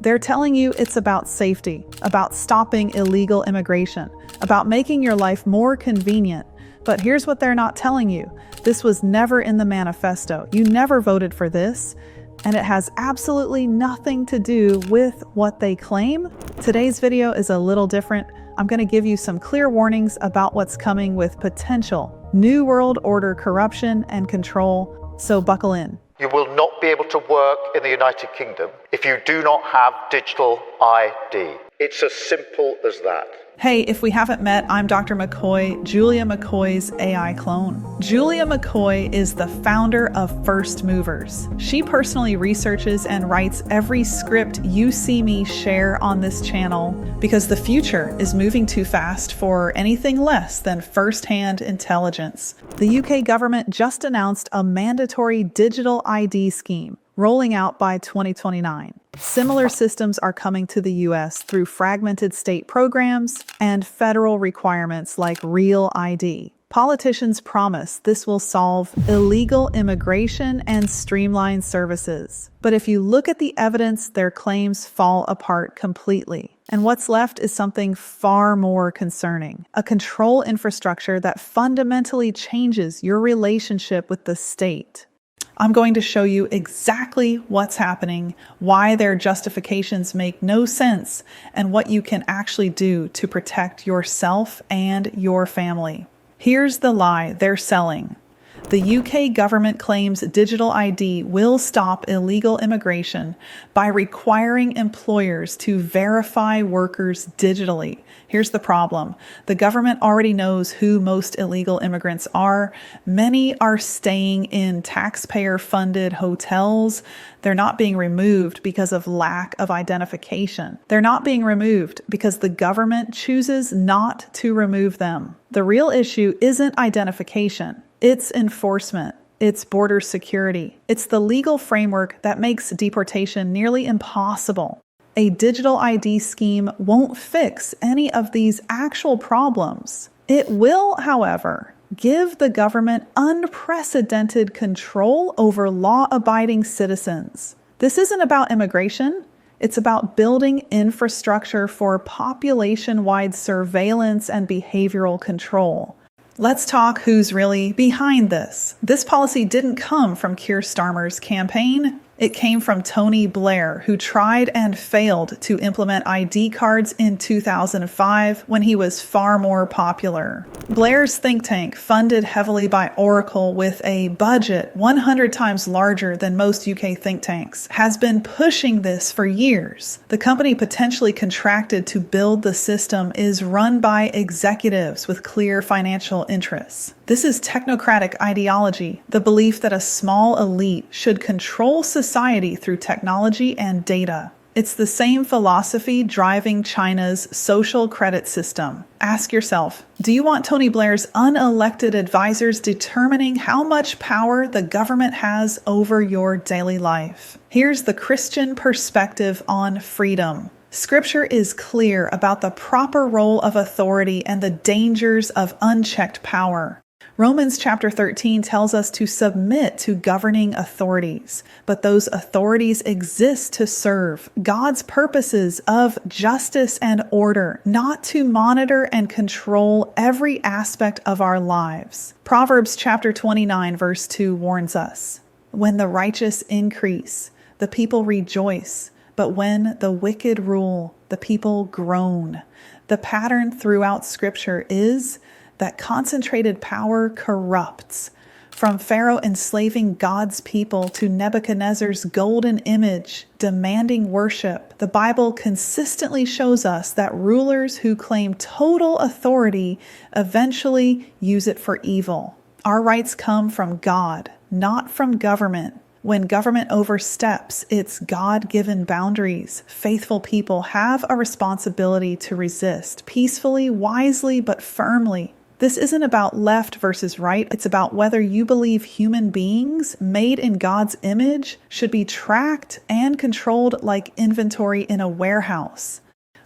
They're telling you it's about safety, about stopping illegal immigration, about making your life more convenient. But here's what they're not telling you. This was never in the manifesto. You never voted for this, and it has absolutely nothing to do with what they claim. Today's video is a little different. I'm going to give you some clear warnings about what's coming with potential New World Order corruption and control, so buckle in. You will not be able to work in the United Kingdom if you do not have digital ID. It's as simple as that. Hey, if we haven't met, I'm Dr. McCoy, Julia McCoy's AI clone. Julia McCoy is the founder of First Movers. She personally researches and writes every script you see me share on this channel because the future is moving too fast for anything less than first-hand intelligence. The UK government just announced a mandatory digital ID scheme rolling out by 2029. Similar systems are coming to the US through fragmented state programs and federal requirements like Real ID. Politicians promise this will solve illegal immigration and streamline services. But if you look at the evidence, their claims fall apart completely. And what's left is something far more concerning: a control infrastructure that fundamentally changes your relationship with the state. I'm going to show you exactly what's happening, why their justifications make no sense, and what you can actually do to protect yourself and your family. Here's the lie they're selling. The UK government claims digital ID will stop illegal immigration by requiring employers to verify workers digitally. Here's the problem. The government already knows who most illegal immigrants are. Many are staying in taxpayer-funded hotels. They're not being removed because of lack of identification. They're not being removed because the government chooses not to remove them. The real issue isn't identification. It's enforcement. It's border security. It's the legal framework that makes deportation nearly impossible. A digital ID scheme won't fix any of these actual problems. It will, however, give the government unprecedented control over law-abiding citizens. This isn't about immigration. It's about building infrastructure for population-wide surveillance and behavioral control. Let's talk who's really behind this. This policy didn't come from Keir Starmer's campaign. It came from Tony Blair, who tried and failed to implement ID cards in 2005 when he was far more popular. Blair's think tank, funded heavily by Oracle with a budget 100 times larger than most UK think tanks, has been pushing this for years. The company potentially contracted to build the system is run by executives with clear financial interests. This is technocratic ideology, the belief that a small elite should control society through technology and data. It's the same philosophy driving China's social credit system. Ask yourself, do you want Tony Blair's unelected advisors determining how much power the government has over your daily life? Here's the Christian perspective on freedom. Scripture is clear about the proper role of authority and the dangers of unchecked power. Romans chapter 13 tells us to submit to governing authorities, but those authorities exist to serve God's purposes of justice and order, not to monitor and control every aspect of our lives. Proverbs chapter 29 verse 2 warns us, "When the righteous increase, the people rejoice, but when the wicked rule, the people groan." The pattern throughout Scripture is that concentrated power corrupts. From Pharaoh enslaving God's people to Nebuchadnezzar's golden image demanding worship, the Bible consistently shows us that rulers who claim total authority eventually use it for evil. Our rights come from God, not from government. When government oversteps its God-given boundaries, faithful people have a responsibility to resist peacefully, wisely, but firmly. This isn't about left versus right. It's about whether you believe human beings made in God's image should be tracked and controlled like inventory in a warehouse.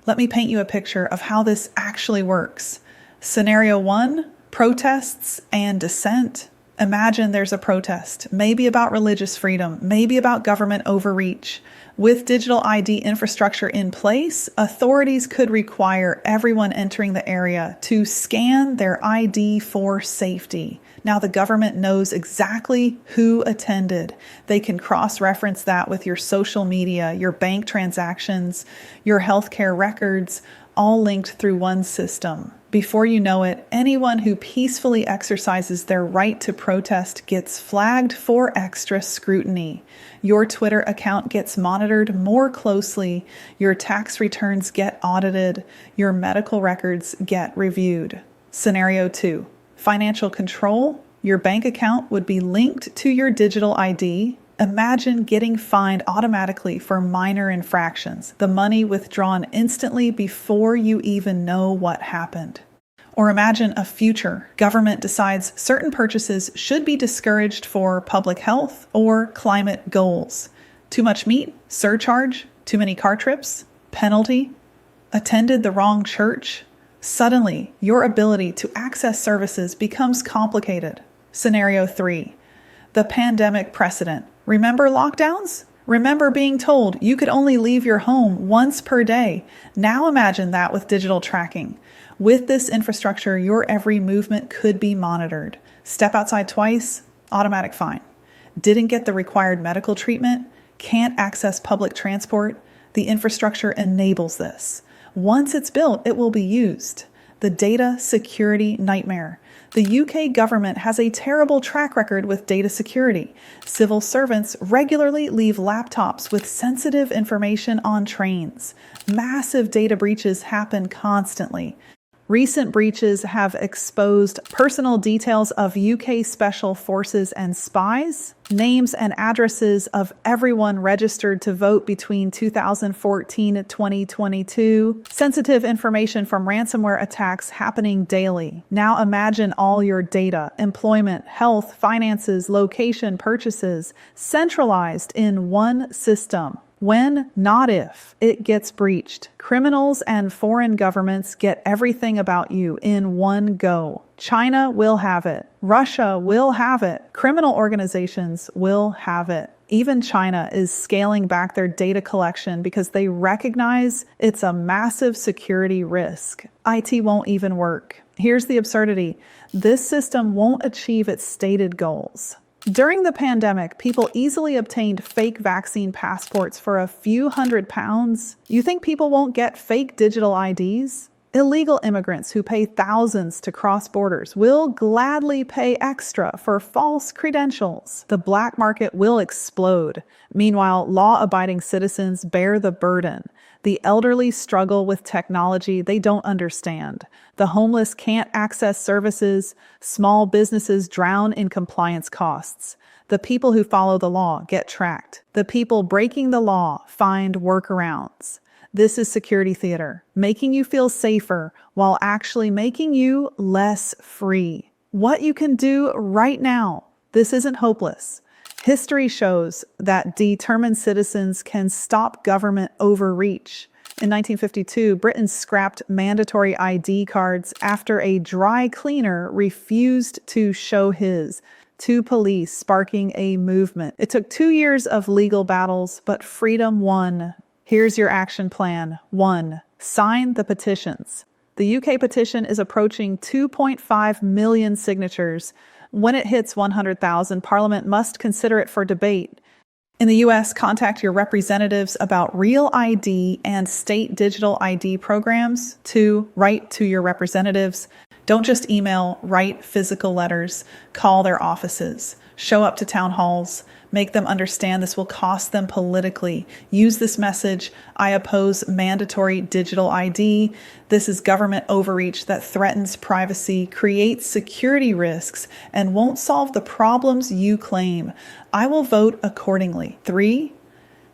Let me paint you a picture of how this actually works. Scenario 1, protests and dissent. Imagine there's a protest, maybe about religious freedom, maybe about government overreach. With digital ID infrastructure in place, authorities could require everyone entering the area to scan their ID for safety. Now the government knows exactly who attended. They can cross-reference that with your social media, your bank transactions, your healthcare records, all linked through one system. Before you know it, anyone who peacefully exercises their right to protest gets flagged for extra scrutiny. Your Twitter account gets monitored more closely, your tax returns get audited, your medical records get reviewed. Scenario 2. Financial control. Your bank account would be linked to your digital ID. Imagine getting fined automatically for minor infractions, the money withdrawn instantly before you even know what happened. Or imagine a future government decides certain purchases should be discouraged for public health or climate goals. Too much meat? Surcharge? Too many car trips? Penalty? Attended the wrong church? Suddenly, your ability to access services becomes complicated. Scenario 3. The pandemic precedent. Remember lockdowns? Remember being told you could only leave your home once per day? Now imagine that with digital tracking. With this infrastructure, your every movement could be monitored. Step outside twice, automatic fine. Didn't get the required medical treatment? Can't access public transport? The infrastructure enables this. Once it's built, it will be used. The data security nightmare. The UK government has a terrible track record with data security. Civil servants regularly leave laptops with sensitive information on trains. Massive data breaches happen constantly. Recent breaches have exposed personal details of UK special forces and spies, names and addresses of everyone registered to vote between 2014 and 2022, sensitive information from ransomware attacks happening daily. Now imagine all your data, employment, health, finances, location, purchases, centralized in one system. When, not if, it gets breached. Criminals and foreign governments get everything about you in one go. China will have it. Russia will have it. Criminal organizations will have it. Even China is scaling back their data collection because they recognize it's a massive security risk. IT won't even work. Here's the absurdity. This system won't achieve its stated goals. During the pandemic, people easily obtained fake vaccine passports for a few £100s. You think people won't get fake digital IDs? Illegal immigrants who pay thousands to cross borders will gladly pay extra for false credentials. The black market will explode. Meanwhile, law-abiding citizens bear the burden. The elderly struggle with technology they don't understand. The homeless can't access services. Small businesses drown in compliance costs. The people who follow the law get tracked. The people breaking the law find workarounds. This is security theater, making you feel safer while actually making you less free. What you can do right now. This isn't hopeless. History shows that determined citizens can stop government overreach. In 1952, Britain scrapped mandatory ID cards after a dry cleaner refused to show his to police, sparking a movement. It took 2 years of legal battles, but freedom won. Here's your action plan. 1. Sign the petitions. The UK petition is approaching 2.5 million signatures. When it hits 100,000, Parliament must consider it for debate. In the US, contact your representatives about Real ID and state digital ID programs. 2. Write to your representatives. Don't just email, write physical letters. Call their offices. Show up to town halls. Make them understand this will cost them politically. Use this message. I oppose mandatory digital ID. This is government overreach that threatens privacy, creates security risks, and won't solve the problems you claim. I will vote accordingly. 3.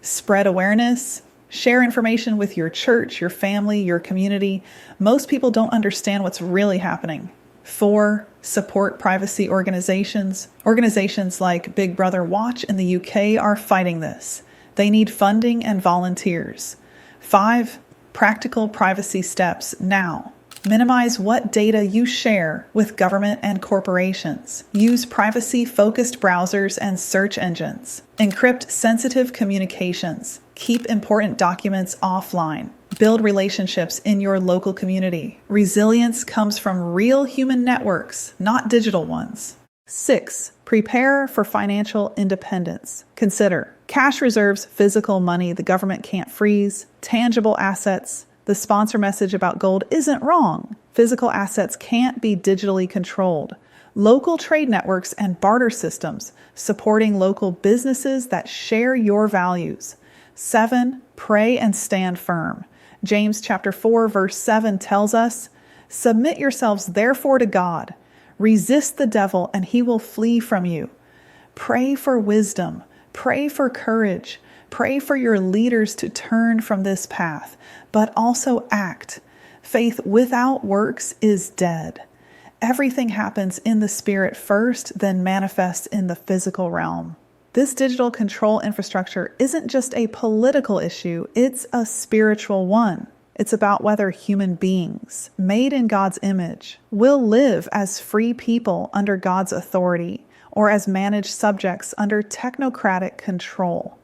Spread awareness. Share information with your church, your family, your community. Most people don't understand what's really happening. 4. Support privacy organizations. Organizations like Big Brother Watch in the UK are fighting this. They need funding and volunteers. 5. Practical privacy steps now. Minimize what data you share with government and corporations. Use privacy-focused browsers and search engines. Encrypt sensitive communications. Keep important documents offline. Build relationships in your local community. Resilience comes from real human networks, not digital ones. 6. Prepare for financial independence. Consider cash reserves, physical money the government can't freeze, tangible assets. The sponsor message about gold isn't wrong. Physical assets can't be digitally controlled. Local trade networks and barter systems, supporting local businesses that share your values. 7. Pray and stand firm. James chapter 4, verse 7 tells us, "Submit yourselves therefore to God. Resist the devil, and he will flee from you." Pray for wisdom. Pray for courage. Pray for your leaders to turn from this path, but also act. Faith without works is dead. Everything happens in the spirit first, then manifests in the physical realm. This digital control infrastructure isn't just a political issue, it's a spiritual one. It's about whether human beings, made in God's image, will live as free people under God's authority or as managed subjects under technocratic control.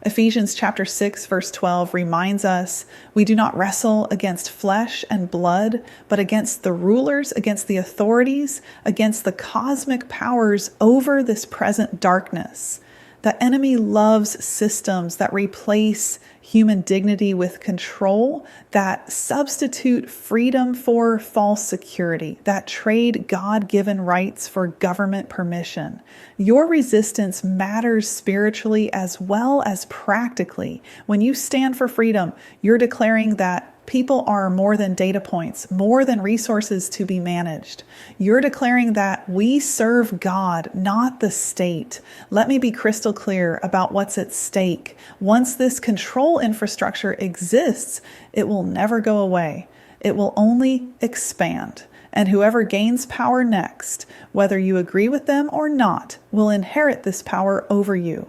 Ephesians chapter 6, verse 12 reminds us, "We do not wrestle against flesh and blood, but against the rulers, against the authorities, against the cosmic powers over this present darkness." The enemy loves systems that replace human dignity with control, that substitute freedom for false security, that trade God-given rights for government permission. Your resistance matters spiritually as well as practically. When you stand for freedom, you're declaring that people are more than data points, more than resources to be managed. You're declaring that we serve God, not the state. Let me be crystal clear about what's at stake. Once this control infrastructure exists, it will never go away. It will only expand. And whoever gains power next, whether you agree with them or not, will inherit this power over you.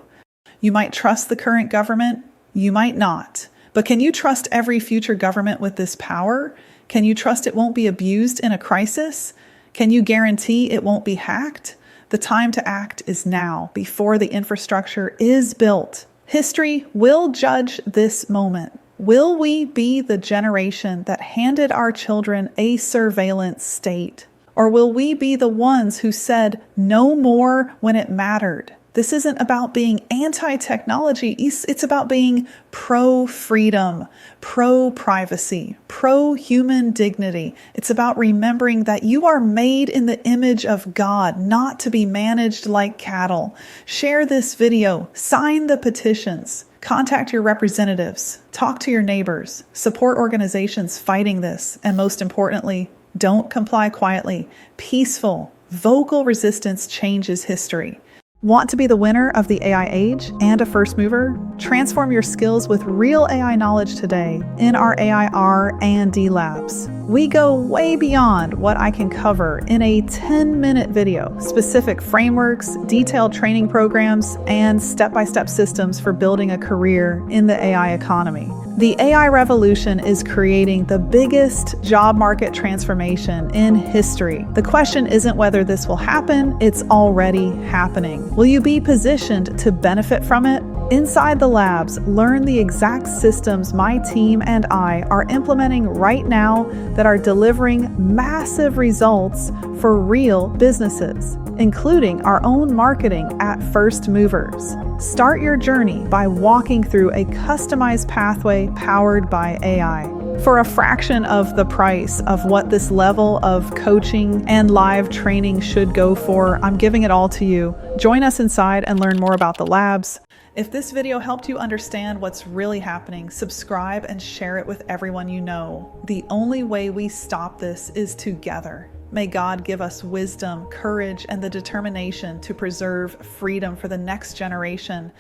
You might trust the current government, you might not. But can you trust every future government with this power? Can you trust it won't be abused in a crisis? Can you guarantee it won't be hacked? The time to act is now, before the infrastructure is built. History will judge this moment. Will we be the generation that handed our children a surveillance state? Or will we be the ones who said no more when it mattered? This isn't about being anti-technology. It's about being pro-freedom, pro-privacy, pro-human dignity. It's about remembering that you are made in the image of God, not to be managed like cattle. Share this video. Sign the petitions. Contact your representatives. Talk to your neighbors. Support organizations fighting this. And most importantly, don't comply quietly. Peaceful, vocal resistance changes history. Want to be the winner of the AI age and a first mover? Transform your skills with real AI knowledge today in our AI R&D labs. We go way beyond what I can cover in a 10-minute video. Specific frameworks, detailed training programs, and step-by-step systems for building a career in the AI economy. The AI revolution is creating the biggest job market transformation in history. The question isn't whether this will happen, it's already happening. Will you be positioned to benefit from it? Inside the labs, learn the exact systems my team and I are implementing right now that are delivering massive results for real businesses, including our own marketing at First Movers. Start your journey by walking through a customized pathway powered by AI. For a fraction of the price of what this level of coaching and live training should go for, I'm giving it all to you. Join us inside and learn more about the labs. If this video helped you understand what's really happening, subscribe and share it with everyone you know. The only way we stop this is together. May God give us wisdom, courage, and the determination to preserve freedom for the next generation.